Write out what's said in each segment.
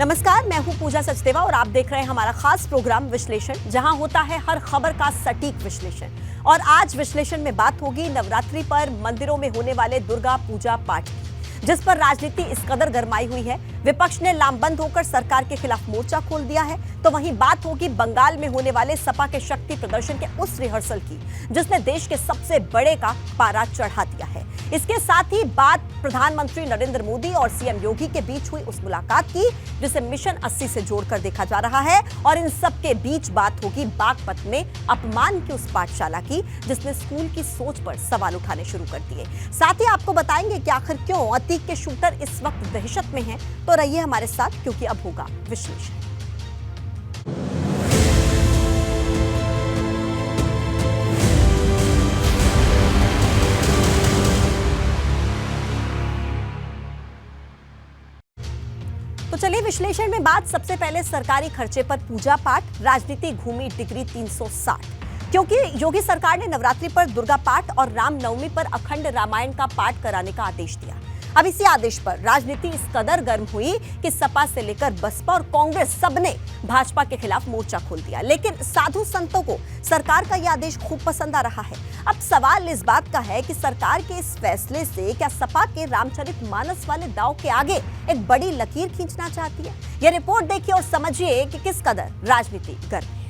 नमस्कार, मैं हूं पूजा सचदेवा और आप देख रहे हैं हमारा खास प्रोग्राम विश्लेषण, जहां होता है हर खबर का सटीक विश्लेषण। और आज विश्लेषण में बात होगी नवरात्रि पर मंदिरों में होने वाले दुर्गा पूजा पाठ की, जिस पर राजनीति इस कदर गरमाई हुई है। विपक्ष ने लामबंद होकर सरकार के खिलाफ मोर्चा खोल दिया है। तो वहीं बात होगी बंगाल में होने वाले सपा के शक्ति प्रदर्शन के उस रिहर्सल की, जिसने देश के सबसे बड़े का पारा चढ़ा दिया है। इसके साथ ही बात प्रधानमंत्री नरेंद्र मोदी और सीएम योगी के बीच हुई उस मुलाकात की, जिसे मिशन 80 से जोड़कर देखा जा रहा है। और इन सब के बीच बात होगी बागपत में अपमान की उस पाठशाला की, जिसने स्कूल की सोच पर सवाल उठाने शुरू कर दिए। साथ ही आपको बताएंगे कि आखिर क्यों अतीक के शूटर इस वक्त दहशत में हैं। तो रहिए हमारे साथ, क्योंकि अब होगा विश्लेषण। तो चलिए विश्लेषण में बात सबसे पहले सरकारी खर्चे पर पूजा पाठ, राजनीति घूमी डिग्री 360। क्योंकि योगी सरकार ने नवरात्रि पर दुर्गा पाठ और रामनवमी पर अखंड रामायण का पाठ कराने का आदेश दिया। अब इसी आदेश पर राजनीति इस कदर गर्म हुई कि सपा से लेकर बसपा और कांग्रेस सबने भाजपा के खिलाफ मोर्चा खोल दिया। लेकिन साधु संतों को सरकार का यह आदेश खूब पसंद आ रहा है। अब सवाल इस बात का है कि सरकार के इस फैसले से क्या सपा के रामचरितमानस वाले दांव के आगे एक बड़ी लकीर खींचना चाहती है? यह रिपोर्ट देखिए और समझिए कि किस कदर राजनीति गर्म है।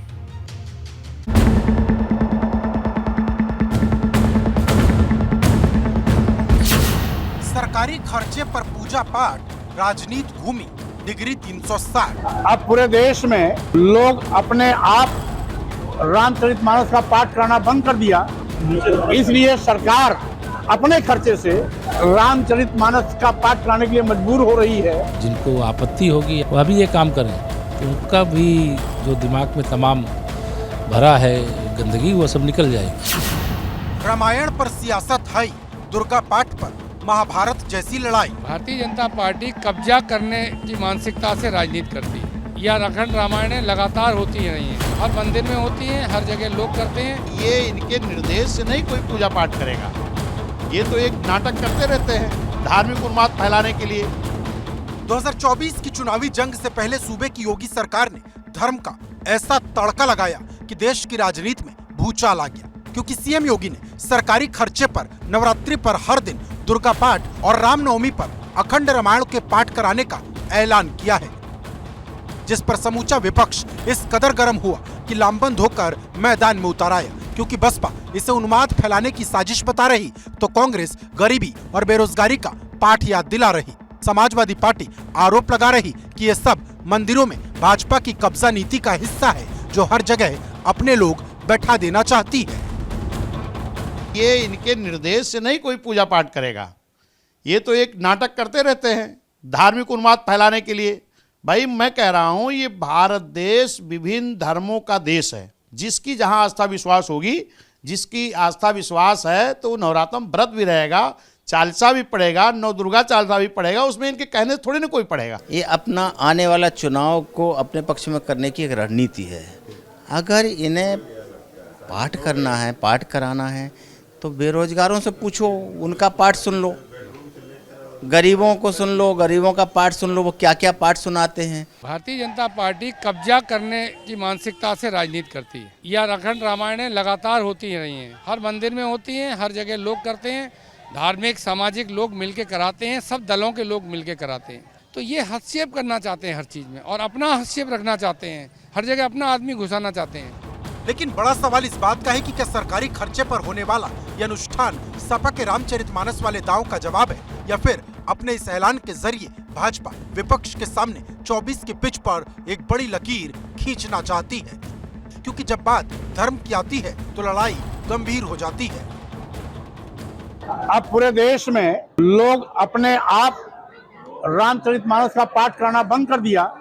सरकारी खर्चे पर पूजा पाठ, राजनीति घूमी डिग्री 360। अब पूरे देश में लोग अपने आप रामचरितमानस का पाठ कराना बंद कर दिया, इसलिए सरकार अपने खर्चे से रामचरितमानस का पाठ कराने के लिए मजबूर हो रही है। जिनको आपत्ति होगी वह भी ये काम करें, तो उनका भी जो दिमाग में तमाम भरा है गंदगी, वो सब निकल जाएगी। रामायण पर सियासत हाई, दुर्गा पाठ पर महाभारत जैसी लड़ाई। भारतीय जनता पार्टी कब्जा करने की मानसिकता से राजनीति करती है। यह अखंड रामायण लगातार होती ही रही है, हर मंदिर में होती है, हर जगह लोग करते हैं। ये इनके निर्देश से नहीं कोई पूजा पाठ करेगा, ये तो एक नाटक करते रहते हैं धार्मिक उन्माद फैलाने के लिए। 2024 की चुनावी जंग से पहले सूबे की योगी सरकार ने धर्म का ऐसा तड़का लगाया कि देश की राजनीति में भूचाल आ गया, क्योंकि सीएम योगी ने सरकारी खर्चे पर नवरात्रि पर हर दिन दुर्गा पाठ और रामनवमी पर अखंड रामायण के पाठ कराने का ऐलान किया है, जिस पर समूचा विपक्ष इस कदर गर्म हुआ कि लामबंद होकर मैदान में उतर आया। क्योंकि बसपा इसे उन्माद फैलाने की साजिश बता रही, तो कांग्रेस गरीबी और बेरोजगारी का पाठ याद दिला रही। समाजवादी पार्टी आरोप लगा रही कि ये सब मंदिरों में भाजपा की कब्जा नीति का हिस्सा है, जो हर जगह अपने लोग बैठा देना चाहती है। ये इनके निर्देश से नहीं कोई पूजा पाठ करेगा, ये तो एक नाटक करते रहते हैं धार्मिक उन्माद फैलाने के लिए। भाई मैं कह रहा हूँ, ये भारत देश विभिन्न धर्मों का देश है। जिसकी जहाँ आस्था विश्वास होगी, जिसकी आस्था विश्वास है, तो नवरात्र व्रत भी रहेगा, चालीसा भी पड़ेगा, नौ दुर्गा चालीसा भी पड़ेगा, उसमें इनके कहने थोड़ी ना कोई पड़ेगा। ये अपना आने वाला चुनाव को अपने पक्ष में करने की एक रणनीति है। अगर इन्हें पाठ करना है, पाठ कराना है, तो बेरोजगारों से पूछो, उनका पाठ सुन लो, गरीबों को सुन लो, गरीबों का पाठ सुन लो, वो क्या क्या पाठ सुनाते हैं। भारतीय जनता पार्टी कब्जा करने की मानसिकता से राजनीति करती है। यह अखंड रामायण लगातार होती ही रही है, हर मंदिर में होती है, हर जगह लोग करते हैं, धार्मिक सामाजिक लोग मिलकर कराते हैं, सब दलों के लोग मिलकर कराते हैं। तो ये हस्तक्षेप करना चाहते हैं हर चीज़ में, और अपना हस्तक्षेप रखना चाहते हैं, हर जगह अपना आदमी घुसाना चाहते हैं। लेकिन बड़ा सवाल इस बात का है कि क्या सरकारी खर्चे पर होने वाला यह अनुष्ठान सपा के रामचरितमानस वाले दांव का जवाब है, या फिर अपने इस ऐलान के जरिए भाजपा विपक्ष के सामने 24 की पिच पर एक बड़ी लकीर खींचना चाहती है? क्योंकि जब बात धर्म की आती है तो लड़ाई गंभीर हो जाती है। अब पूरे देश में लोग अपने आप रामचरितमानस का पाठ कराना बंद कर दिया,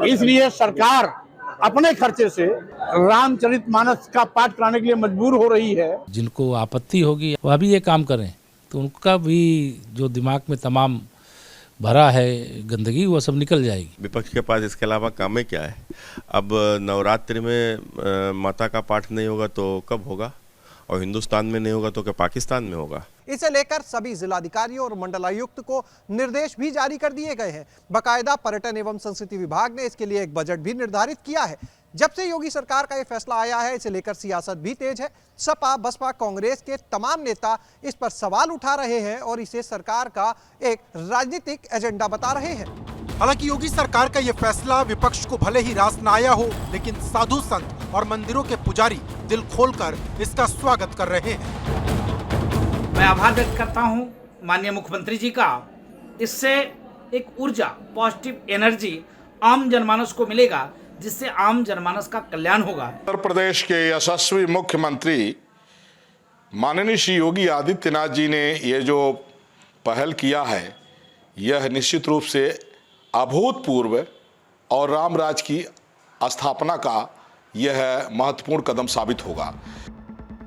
इसलिए सरकार अपने खर्चे से रामचरितमानस का पाठ कराने के लिए मजबूर हो रही है। जिनको आपत्ति होगी वह भी ये काम करें, तो उनका भी जो दिमाग में तमाम भरा है गंदगी, वो सब निकल जाएगी। विपक्ष के पास इसके अलावा काम ही क्या है? अब नवरात्रि में माता का पाठ नहीं होगा तो कब होगा? और हिंदुस्तान में नहीं होगा तो क्या पाकिस्तान में होगा? इसे लेकर सभी जिलाधिकारियों और मंडलायुक्त को निर्देश भी जारी कर दिए गए हैं। बाकायदा पर्यटन एवं संस्कृति विभाग ने इसके लिए एक बजट भी निर्धारित किया है। जब से योगी सरकार का यह फैसला आया है, इसे लेकर सियासत भी तेज है। सपा, बसपा, कांग्रेस के तमाम नेता इस पर सवाल उठा रहे हैं और इसे सरकार का एक राजनीतिक एजेंडा बता रहे हैं। हालांकि योगी सरकार का यह फैसला विपक्ष को भले ही रास न आया हो, लेकिन साधु संत और मंदिरों के पुजारी दिल खोलकर इसका स्वागत कर रहे हैं। मैं आभार व्यक्त करता हूं माननीय मुख्यमंत्री जी का। इससे एक ऊर्जा, पॉजिटिव एनर्जी आम जनमानस को मिलेगा, जिससे आम जनमानस का कल्याण होगा। उत्तर प्रदेश के यशस्वी मुख्यमंत्री माननीय श्री योगी आदित्यनाथ जी ने ये जो पहल किया है, यह निश्चित रूप से अभूतपूर्व और राम राज की स्थापना का यह महत्वपूर्ण कदम साबित होगा।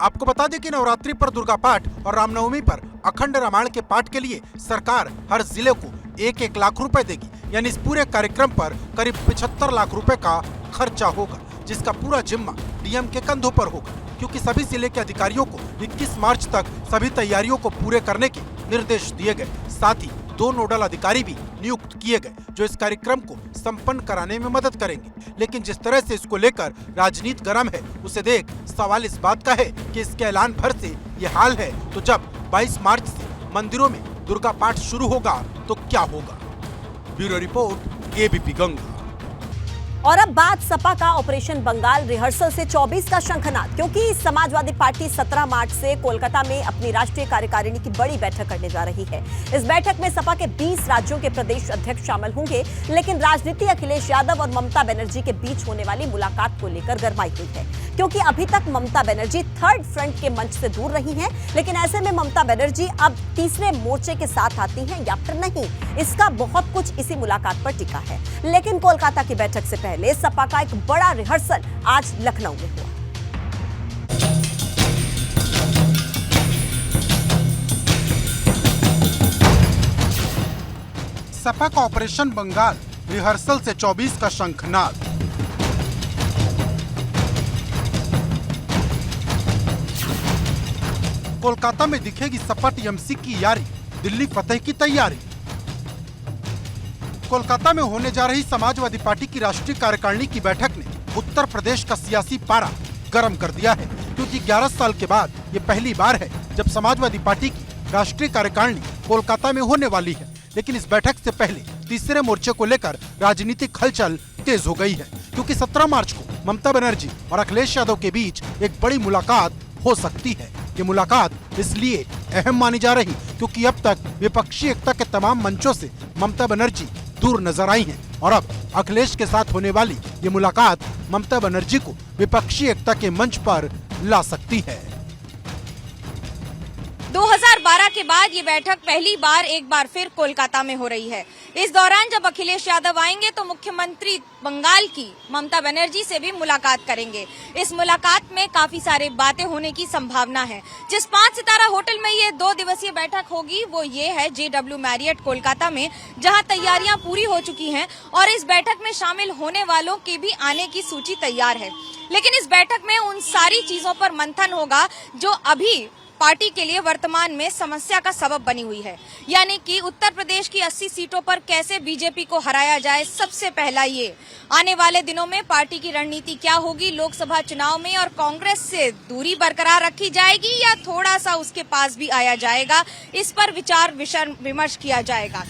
आपको बता दें कि नवरात्रि पर दुर्गा पाठ और रामनवमी पर अखंड रामायण के पाठ के लिए सरकार हर जिले को 1-1 लाख रुपए देगी। यानी इस पूरे कार्यक्रम पर करीब 75 लाख रुपए का खर्चा होगा, जिसका पूरा जिम्मा डीएम के कंधों पर होगा, क्योंकि सभी जिले के अधिकारियों को 21 मार्च तक सभी तैयारियों को पूरे करने के निर्देश दिए गए। साथ ही 2 नोडल अधिकारी भी नियुक्त किए गए, जो इस कार्यक्रम को संपन्न कराने में मदद करेंगे। लेकिन जिस तरह से इसको लेकर राजनीति गर्म है, उसे देख सवाल इस बात का है कि इसके ऐलान भर से ये हाल है, तो जब 22 मार्च से मंदिरों में दुर्गा पाठ शुरू होगा तो क्या होगा। Bureau report, ABP Ganga. और अब बात सपा का ऑपरेशन बंगाल रिहर्सल से 24 का शंखनाद, क्योंकि समाजवादी पार्टी 17 मार्च से कोलकाता में अपनी राष्ट्रीय कार्यकारिणी की बड़ी बैठक करने जा रही है। इस बैठक में सपा के 20 राज्यों के प्रदेश अध्यक्ष शामिल होंगे, लेकिन राजनीति अखिलेश यादव और ममता बनर्जी के बीच होने वाली मुलाकात को लेकर गरमाई हुई है, क्योंकि अभी तक ममता बनर्जी थर्ड फ्रंट के मंच से दूर रही हैं। लेकिन ऐसे में ममता बनर्जी अब तीसरे मोर्चे के साथ आती हैं या फिर नहीं, इसका बहुत कुछ इसी मुलाकात पर टिका है। लेकिन कोलकाता की बैठक से पहले सपा का एक बड़ा रिहर्सल आज लखनऊ में हुआ। सपा का ऑपरेशन बंगाल रिहर्सल से 24 का शंखनाद। कोलकाता में दिखेगी सपा टीएमसी की यारी, दिल्ली फतेह की तैयारी। कोलकाता में होने जा रही समाजवादी पार्टी की राष्ट्रीय कार्यकारिणी की बैठक ने उत्तर प्रदेश का सियासी पारा गर्म कर दिया है, क्योंकि 11 साल के बाद ये पहली बार है जब समाजवादी पार्टी की राष्ट्रीय कार्यकारिणी कोलकाता में होने वाली है। लेकिन इस बैठक से पहले तीसरे मोर्चे को लेकर राजनीतिक हलचल तेज हो गई है, क्योंकि 17 मार्च को ममता बनर्जी और अखिलेश यादव के बीच एक बड़ी मुलाकात हो सकती है। ये मुलाकात इसलिए अहम मानी जा रही क्योंकि अब तक विपक्षी एकता के तमाम मंचों से ममता बनर्जी दूर नजर आई हैं, और अब अखिलेश के साथ होने वाली ये मुलाकात ममता बनर्जी को विपक्षी एकता के मंच पर ला सकती है। 2012 के बाद ये बैठक पहली बार एक बार फिर कोलकाता में हो रही है। इस दौरान जब अखिलेश यादव आएंगे तो मुख्यमंत्री बंगाल की ममता बनर्जी से भी मुलाकात करेंगे। इस मुलाकात में काफी सारी बातें होने की संभावना है। जिस 5 सितारा होटल में ये 2 दिवसीय बैठक होगी वो ये है JW मैरियट कोलकाता में, जहां तैयारियां पूरी हो चुकी हैं और इस बैठक में शामिल होने वालों की भी आने की सूची तैयार है। लेकिन इस बैठक में उन सारी चीजों पर मंथन होगा जो अभी पार्टी के लिए वर्तमान में समस्या का सबब बनी हुई है, यानी कि उत्तर प्रदेश की 80 सीटों पर कैसे बीजेपी को हराया जाए। सबसे पहला ये आने वाले दिनों में पार्टी की रणनीति क्या होगी लोकसभा चुनाव में, और कांग्रेस से दूरी बरकरार रखी जाएगी या थोड़ा सा उसके पास भी आया जाएगा, इस पर विचार विमर्श किया जाएगा।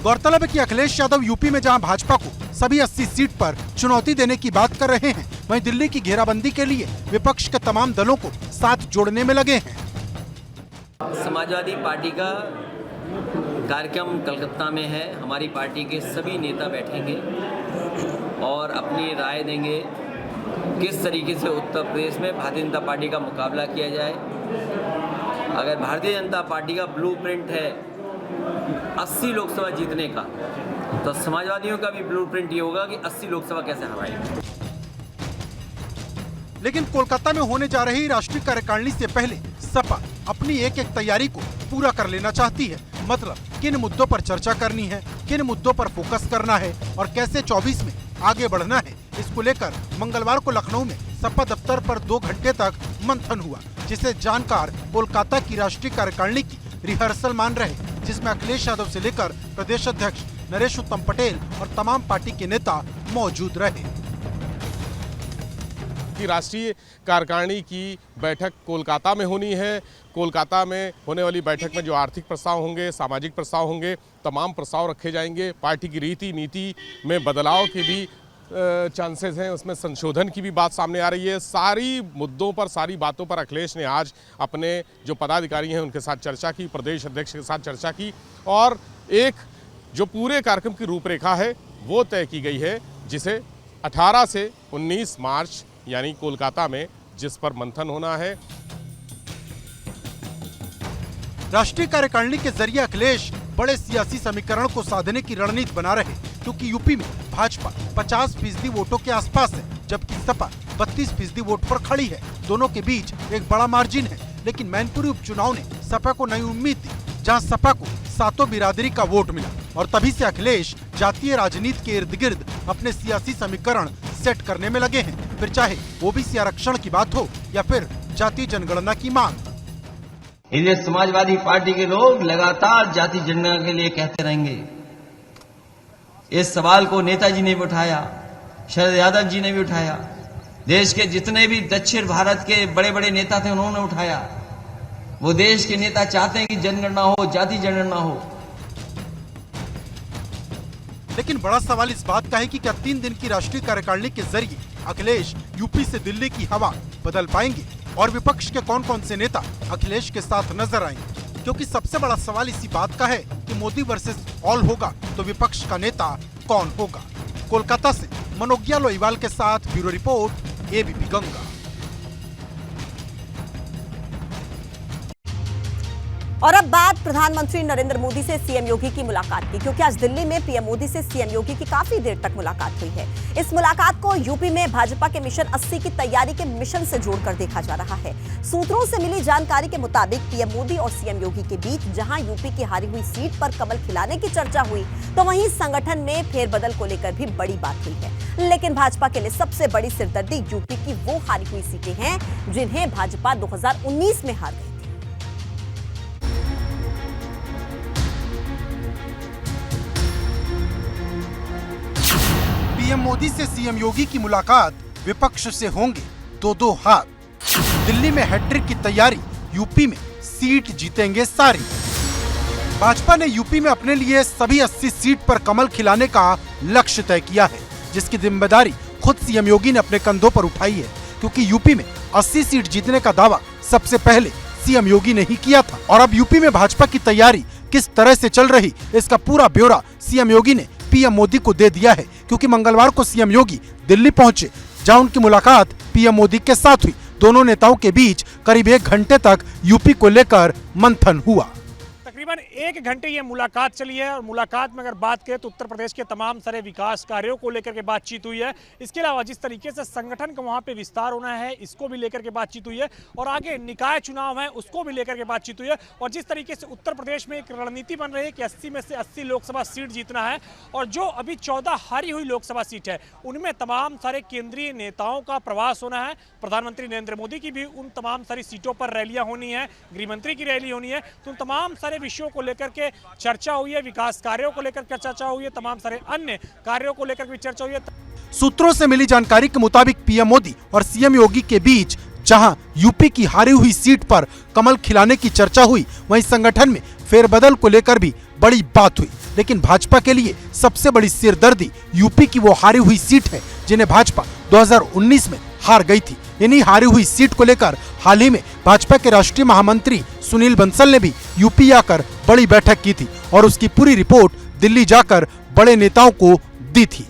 गौरतलब है कि अखिलेश यादव यूपी में जहां भाजपा को सभी 80 सीट पर चुनौती देने की बात कर रहे हैं, वहीं दिल्ली की घेराबंदी के लिए विपक्ष के तमाम दलों को साथ जोड़ने में लगे हैं। समाजवादी पार्टी का कार्यक्रम कलकत्ता में है। हमारी पार्टी के सभी नेता बैठेंगे और अपनी राय देंगे किस तरीके से उत्तर प्रदेश में भारतीय जनता पार्टी का मुकाबला किया जाए। अगर भारतीय जनता पार्टी का ब्लूप्रिंट है 80 लोकसभा जीतने का, तो समाजवादियों का भी ब्लूप्रिंट ये होगा कि 80 लोकसभा कैसे हराएंगे। लेकिन कोलकाता में होने जा रही राष्ट्रीय कार्यकारिणी से पहले सपा अपनी एक तैयारी को पूरा कर लेना चाहती है। मतलब किन मुद्दों पर चर्चा करनी है, किन मुद्दों पर फोकस करना है और कैसे 24 में आगे बढ़ना है, इसको लेकर मंगलवार को लखनऊ में सपा दफ्तर पर 2 घंटे तक मंथन हुआ, जिसे जानकार कोलकाता की राष्ट्रीय कार्यकारिणी की रिहर्सल मान रहे, जिसमें अखिलेश यादव से लेकर प्रदेश अध्यक्ष नरेश उत्तम पटेल और तमाम पार्टी के नेता मौजूद रहे। की राष्ट्रीय कार्यकारिणी की बैठक कोलकाता में होनी है। कोलकाता में होने वाली बैठक में जो आर्थिक प्रस्ताव होंगे, सामाजिक प्रस्ताव होंगे, तमाम प्रस्ताव रखे जाएंगे। पार्टी की रीति नीति में बदलाव के भी चांसेस हैं, उसमें संशोधन की भी बात सामने आ रही है। सारी मुद्दों पर, सारी बातों पर अखिलेश ने आज अपने जो पदाधिकारी हैं उनके साथ चर्चा की, प्रदेश अध्यक्ष के साथ चर्चा की और एक जो पूरे कार्यक्रम की रूपरेखा है वो तय की गई है, जिसे 18 से 19 मार्च यानी कोलकाता में जिस पर मंथन होना है। राष्ट्रीय कार्यकारिणी के जरिए अखिलेश बड़े सियासी समीकरण को साधने की रणनीति बना रहे, क्योंकि यूपी में भाजपा 50% वोटों के आसपास है, जबकि सपा 32% वोट पर खड़ी है। दोनों के बीच एक बड़ा मार्जिन है, लेकिन मैनपुरी उपचुनाव ने सपा को नई उम्मीद दी, जहां सपा को सातों बिरादरी का वोट मिला और तभी से अखिलेश जातीय राजनीति के इर्द गिर्द अपने सियासी समीकरण सेट करने में लगे हैं, फिर चाहे ओबीसी आरक्षण की बात हो या फिर जातीय जनगणना की मांग। इसलिए समाजवादी पार्टी के लोग लगातार जाति जनगणना के लिए कहते रहेंगे। इस सवाल को नेताजी ने भी उठाया, शरद यादव जी ने भी उठाया, देश के जितने भी दक्षिण भारत के बड़े बड़े नेता थे उन्होंने उठाया। वो देश के नेता चाहते हैं कि जनगणना हो, जाति जनगणना हो। लेकिन बड़ा सवाल इस बात का है कि क्या 3 दिन की राष्ट्रीय कार्यकारिणी के जरिए अखिलेश यूपी से दिल्ली की हवा बदल पाएंगे और विपक्ष के कौन कौन से नेता अखिलेश के साथ नजर आएंगे? क्योंकि सबसे बड़ा सवाल इसी बात का है कि मोदी वर्सेस ऑल होगा तो विपक्ष का नेता कौन होगा। कोलकाता से मनोज्ञा लोईवाल के साथ ब्यूरो रिपोर्ट, एबीपी गंगा। और अब बात प्रधानमंत्री नरेंद्र मोदी से सीएम योगी की मुलाकात की, क्योंकि आज दिल्ली में पीएम मोदी से सीएम योगी की काफी देर तक मुलाकात हुई है। इस मुलाकात को यूपी में भाजपा के मिशन 80 की तैयारी के मिशन से जोड़कर देखा जा रहा है। सूत्रों से मिली जानकारी के मुताबिक पीएम मोदी और सीएम योगी के बीच जहां यूपी की हारी हुई सीट पर कमल खिलाने की चर्चा हुई, तो वहीं संगठन में फेरबदल को लेकर भी बड़ी बात हुई है। लेकिन भाजपा के लिए सबसे बड़ी सिरदर्दी यूपी की वो हारी हुई सीटें हैं जिन्हें भाजपा 2019 में हार गई। पीएम मोदी से सीएम योगी की मुलाकात, विपक्ष से होंगे 2-2 हाथ। दिल्ली में हैट्रिक की तैयारी, यूपी में सीट जीतेंगे सारी। भाजपा ने यूपी में अपने लिए सभी 80 सीट पर कमल खिलाने का लक्ष्य तय किया है, जिसकी जिम्मेदारी खुद सीएम योगी ने अपने कंधों पर उठाई है, क्योंकि यूपी में 80 सीट जीतने का दावा सबसे पहले सीएम योगी ने ही किया था। और अब यूपी में भाजपा की तैयारी किस तरह से चल रही, इसका पूरा ब्यौरा सीएम योगी ने पीएम मोदी को दे दिया है, क्योंकि मंगलवार को सीएम योगी दिल्ली पहुंचे, जहां उनकी मुलाकात पीएम मोदी के साथ हुई। दोनों नेताओं के बीच करीब 1 घंटे तक यूपी को लेकर मंथन हुआ। तकरीबन 1 घंटे ये मुलाकात चली है और मुलाकात में अगर बात करें तो उत्तर प्रदेश के तमाम सारे विकास कार्यों को लेकर के बातचीत हुई है। इसके अलावा जिस तरीके से संगठन का वहाँ पे विस्तार होना है, इसको भी लेकर के बातचीत हुई है और आगे निकाय चुनाव है उसको भी लेकर के बातचीत हुई है। और जिस तरीके से उत्तर प्रदेश में एक रणनीति बन रही है कि 80 में से 80 लोकसभा सीट जीतना है और जो अभी 14 हारी हुई लोकसभा सीट है उनमें तमाम सारे केंद्रीय नेताओं का प्रवास होना है। प्रधानमंत्री नरेंद्र मोदी की भी उन तमाम सारी सीटों पर रैलियां होनी है, गृहमंत्री की रैली होनी है, तो उन तमाम सारे विषयों को लेकर के चर्चा हुई है, विकास कार्यों को लेकर के चर्चा हुई है, तमाम सारे अन्य कार्यों को लेकर भी चर्चा हुई है। सूत्रों से मिली जानकारी के मुताबिक पीएम मोदी और सीएम योगी के बीच जहां यूपी की हारी हुई सीट पर कमल खिलाने की चर्चा हुई, वहीं संगठन में फेरबदल को लेकर भी बड़ी बात हुई। लेकिन भाजपा के लिए सबसे बड़ी सिरदर्दी यूपी की वो हारी हुई सीट है जिन्हें भाजपा 2019 में हार गई थी। इन्हीं हारी हुई सीट को लेकर हाल ही में भाजपा के राष्ट्रीय महामंत्री सुनील बंसल ने भी यूपी आकर बड़ी बैठक की थी और उसकी पूरी रिपोर्ट दिल्ली जाकर बड़े नेताओं को दी थी।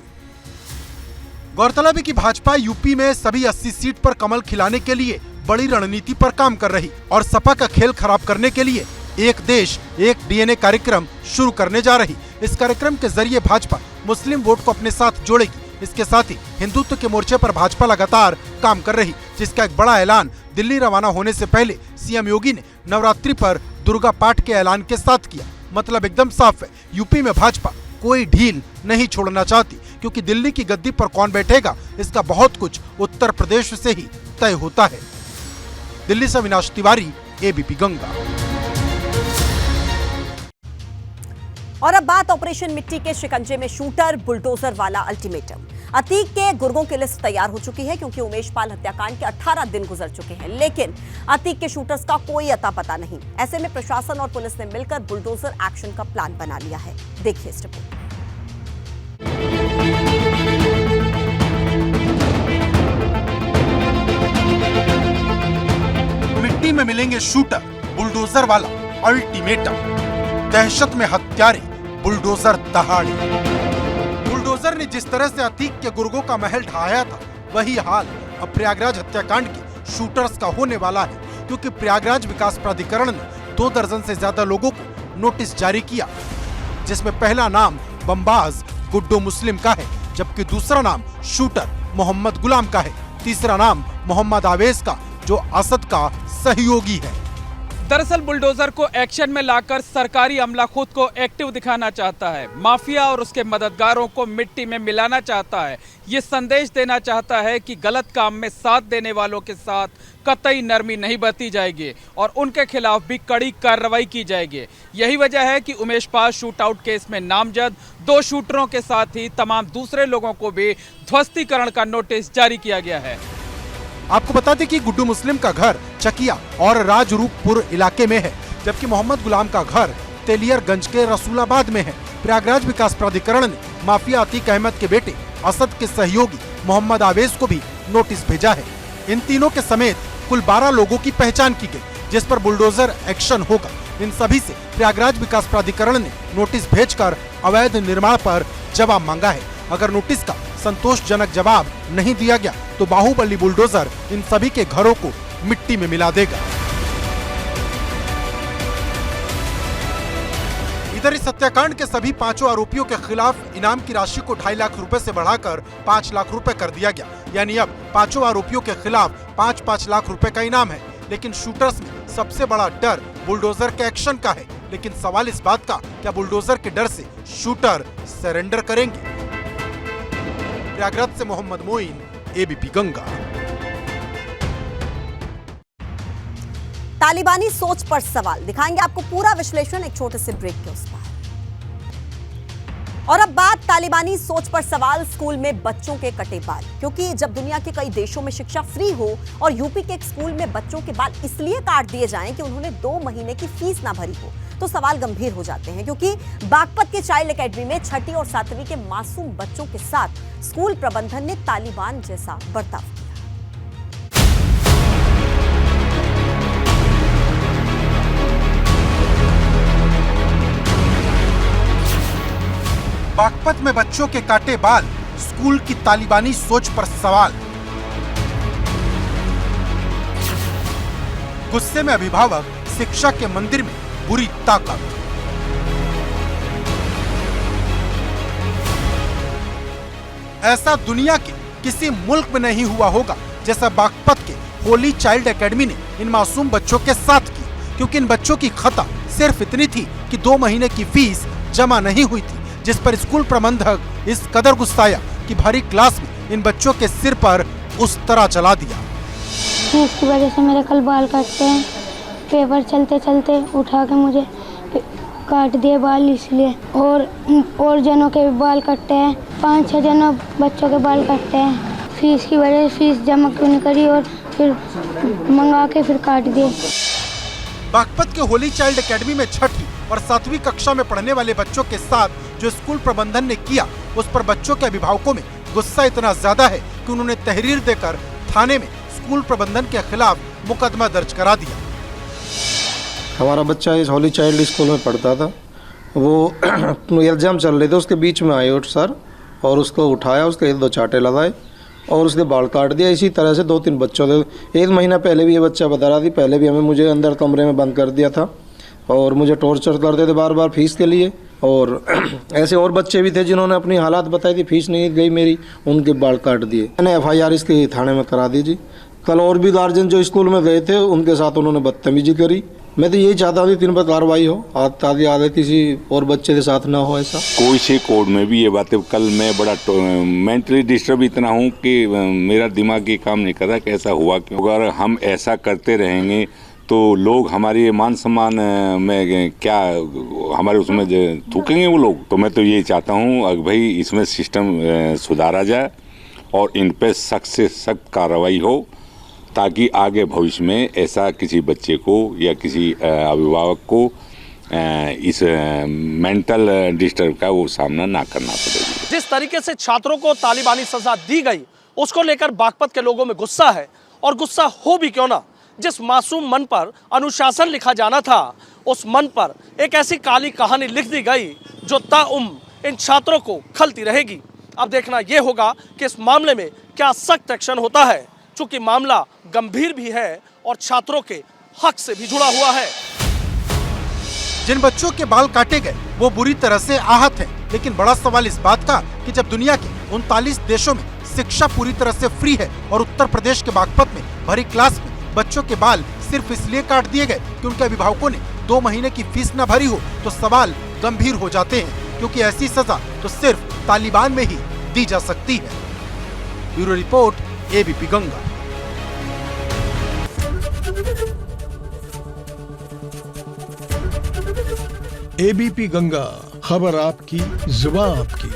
गौरतलब है कि भाजपा यूपी में सभी 80 सीट पर कमल खिलाने के लिए बड़ी रणनीति पर काम कर रही और सपा का खेल खराब करने के लिए एक देश एक डीएनए कार्यक्रम शुरू करने जा रही। इस कार्यक्रम के जरिए भाजपा मुस्लिम वोट को अपने साथ जोड़ेगी। इसके साथ ही हिंदुत्व के मोर्चे पर भाजपा लगातार काम कर रही, जिसका एक बड़ा ऐलान दिल्ली रवाना होने से पहले सीएम योगी ने नवरात्रि पर दुर्गा पाठ के ऐलान के साथ किया। मतलब एकदम साफ है, यूपी में भाजपा कोई ढील नहीं छोड़ना चाहती, क्योंकि दिल्ली की गद्दी पर कौन बैठेगा इसका बहुत कुछ उत्तर प्रदेश से ही तय होता है। दिल्ली से अविनाश तिवारी, एबीपी गंगा। और अब बात ऑपरेशन मिट्टी के शिकंजे में शूटर बुलडोजर वाला अल्टीमेटम। अतीक के गुर्गों की लिस्ट तैयार हो चुकी है क्योंकि उमेश पाल हत्याकांड के 18 दिन गुजर चुके हैं, लेकिन अतीक के शूटर्स का कोई अता पता नहीं। ऐसे में प्रशासन और पुलिस ने मिलकर बुलडोजर एक्शन का प्लान बना लिया है। देखिए इस रिपोर्ट। मिट्टी में मिलेंगे शूटर, बुलडोजर वाला अल्टीमेटम। दहशत में हत्यारे, बुलडोजर दहाड़े। बुलडोजर ने जिस तरह से अतीक के गुर्गों का महल ढहाया था, वही हाल अब प्रयागराज हत्याकांड के शूटर्स का होने वाला है, क्योंकि प्रयागराज विकास प्राधिकरण ने 2 दर्जन से ज्यादा लोगों को नोटिस जारी किया, जिसमें पहला नाम बमबाज गुड्डू मुस्लिम का है, जबकि दूसरा नाम शूटर मोहम्मद गुलाम का है, तीसरा नाम मोहम्मद आवेज का, जो असद का सहयोगी है। दरअसल बुलडोजर को एक्शन में लाकर सरकारी अमला खुद को एक्टिव दिखाना चाहता है, माफिया और उसके मददगारों को मिट्टी में मिलाना चाहता है। ये संदेश देना चाहता है कि गलत काम में साथ देने वालों के साथ कतई नरमी नहीं बरती जाएगी और उनके खिलाफ भी कड़ी कार्रवाई की जाएगी। यही वजह है कि उमेश पाल शूटआउट केस में नामजद 2 शूटरों के साथ ही तमाम दूसरे लोगों को भी ध्वस्तीकरण का नोटिस जारी किया गया है। आपको बता दें कि गुड्डू मुस्लिम का घर चकिया और राजरूपपुर इलाके में है, जबकि मोहम्मद गुलाम का घर तेलियरगंज के रसूलाबाद में है। प्रयागराज विकास प्राधिकरण ने माफिया अतीक अहमद के बेटे असद के सहयोगी मोहम्मद आवेज को भी नोटिस भेजा है। इन तीनों के समेत कुल 12 लोगों की पहचान की गई, जिस पर बुलडोजर एक्शन होगा। इन सभी से प्रयागराज विकास प्राधिकरण ने नोटिस भेजकर अवैध निर्माण पर जवाब मांगा है। अगर नोटिस का संतोषजनक जवाब नहीं दिया गया तो बाहुबली बुलडोजर इन सभी के घरों को मिट्टी में मिला देगा। इधर इस हत्याकांड के सभी 5 आरोपियों के खिलाफ इनाम की राशि को 2.5 लाख रुपए से बढ़ाकर 5 लाख रुपए कर दिया गया। यानी अब 5 आरोपियों के खिलाफ 5-5 लाख रुपए का इनाम है। लेकिन शूटर्स में सबसे बड़ा डर बुलडोजर के एक्शन का है। लेकिन सवाल इस बात का, क्या बुलडोजर के डर से शूटर सरेंडर करेंगे? प्रयागराज से मोहम्मद मोइन, एबीपी गंगा। तालिबानी सोच पर सवाल, दिखाएंगे आपको पूरा विश्लेषण एक छोटे से ब्रेक के उस पार। और अब बात तालिबानी सोच पर सवाल, स्कूल में बच्चों के कटे बाल। क्योंकि जब दुनिया के कई देशों में शिक्षा फ्री हो और यूपी के एक स्कूल में बच्चों के बाल इसलिए काट दिए जाएं कि उन्होंने 2 महीने की फीस ना भरी हो, तो सवाल गंभीर हो जाते हैं। क्योंकि बागपत के चाइल्ड एकेडमी में 6ठी और 7वीं के मासूम बच्चों के साथ स्कूल प्रबंधन ने तालिबान जैसा बर्ताव किया। बागपत में बच्चों के काटे बाल, स्कूल की तालिबानी सोच पर सवाल। गुस्से में अभिभावक, शिक्षा के मंदिर में बुरी ताकत। ऐसा दुनिया के किसी मुल्क में नहीं हुआ होगा जैसा बागपत के होली चाइल्ड एकेडमी ने इन मासूम बच्चों के साथ की, क्योंकि इन बच्चों की खता सिर्फ इतनी थी कि 2 महीने की फीस जमा नहीं हुई थी, जिस पर स्कूल प्रबंधक इस कदर गुस्साया कि भरी क्लास में इन बच्चों के सिर पर उस तरह चला दिया। इसकी वजह से मेरे कल बाल काटते हैं, पेपर चलते चलते उठा के मुझे काट दिए बाल, इसलिए और जनों के भी बाल कटते हैं, 5-6 जनों बच्चों के बाल कटते हैं। फीस की वजह से फीस जमा क्यों नहीं करी और फिर मंगा के फिर काट दिए। बागपत के होली चाइल्ड एकेडमी में 6ठी और 7वीं कक्षा में पढ़ने वाले बच्चों के साथ जो स्कूल प्रबंधन ने किया, उस पर बच्चों के अभिभावकों में गुस्सा इतना ज्यादा है कि उन्होंने तहरीर देकर थाने में स्कूल प्रबंधन के खिलाफ मुकदमा दर्ज करा दिया। हमारा बच्चा इस होली चाइल्ड स्कूल में पढ़ता था, वो एग्जाम चल रहे थे, उसके बीच में आए सर और उसको उठाया, उसके 1-2 चाटे लगाए और उसके बाल काट दिया। इसी तरह से 2-3 बच्चों के 1 महीना पहले भी ये बच्चा बता रहा थी, पहले भी मुझे अंदर कमरे में बंद कर दिया था और मुझे टॉर्चर करते थे बार बार फीस के लिए। और ऐसे और बच्चे भी थे जिन्होंने अपनी हालात बताई थी, फीस नहीं गई मेरी, उनके बाल काट दिए। मैंने FIR इसके थाने में करा दी जी। कल और भी गार्जियन जो स्कूल में गए थे उनके साथ उन्होंने बदतमीजी करी। मैं तो यही चाहता हूँ कि 3 पर कार्रवाई हो, आदत किसी और बच्चे के साथ ना हो ऐसा। कोई से कोड में भी ये बातें, कल मैं बड़ा मेंटली डिस्टर्ब इतना हूँ कि मेरा दिमाग ये काम नहीं कर रहा कि ऐसा हुआ क्यों। अगर हम ऐसा करते रहेंगे तो लोग हमारे मान सम्मान में क्या हमारे उसमें थूकेंगे वो लोग। तो मैं तो यही चाहता हूँ भाई इसमें सिस्टम सुधारा जाए और इन पे सख्त से सख्त कार्रवाई हो, ताकि आगे भविष्य में ऐसा किसी बच्चे को या किसी अभिभावक को इस मेंटल डिस्टर्ब का वो सामना ना करना पड़ेगा। जिस तरीके से छात्रों को तालिबानी सजा दी गई उसको लेकर बागपत के लोगों में गुस्सा है, और गुस्सा हो भी क्यों ना। जिस मासूम मन पर अनुशासन लिखा जाना था, उस मन पर एक ऐसी काली कहानी लिख दी गई जो ताउम्र इन छात्रों को खलती रहेगी। अब देखना यह होगा कि इस मामले में क्या सख्त एक्शन होता है, चूंकि मामला गंभीर भी है और छात्रों के हक से भी जुड़ा हुआ है। जिन बच्चों के बाल काटे गए वो बुरी तरह से आहत हैं, लेकिन बड़ा सवाल इस बात का कि जब दुनिया के 39 देशों में शिक्षा पूरी तरह से फ्री है और उत्तर प्रदेश के बागपत में भरी क्लास में बच्चों के बाल सिर्फ इसलिए काट दिए गए कि उनके अभिभावकों ने 2 महीने की फीस न भरी हो, तो सवाल गंभीर हो जाते हैं, क्योंकि ऐसी सजा तो सिर्फ तालिबान में ही दी जा सकती है। Bureau report, ABP Ganga. ABP Ganga, खबर आपकी, जुबान आपकी।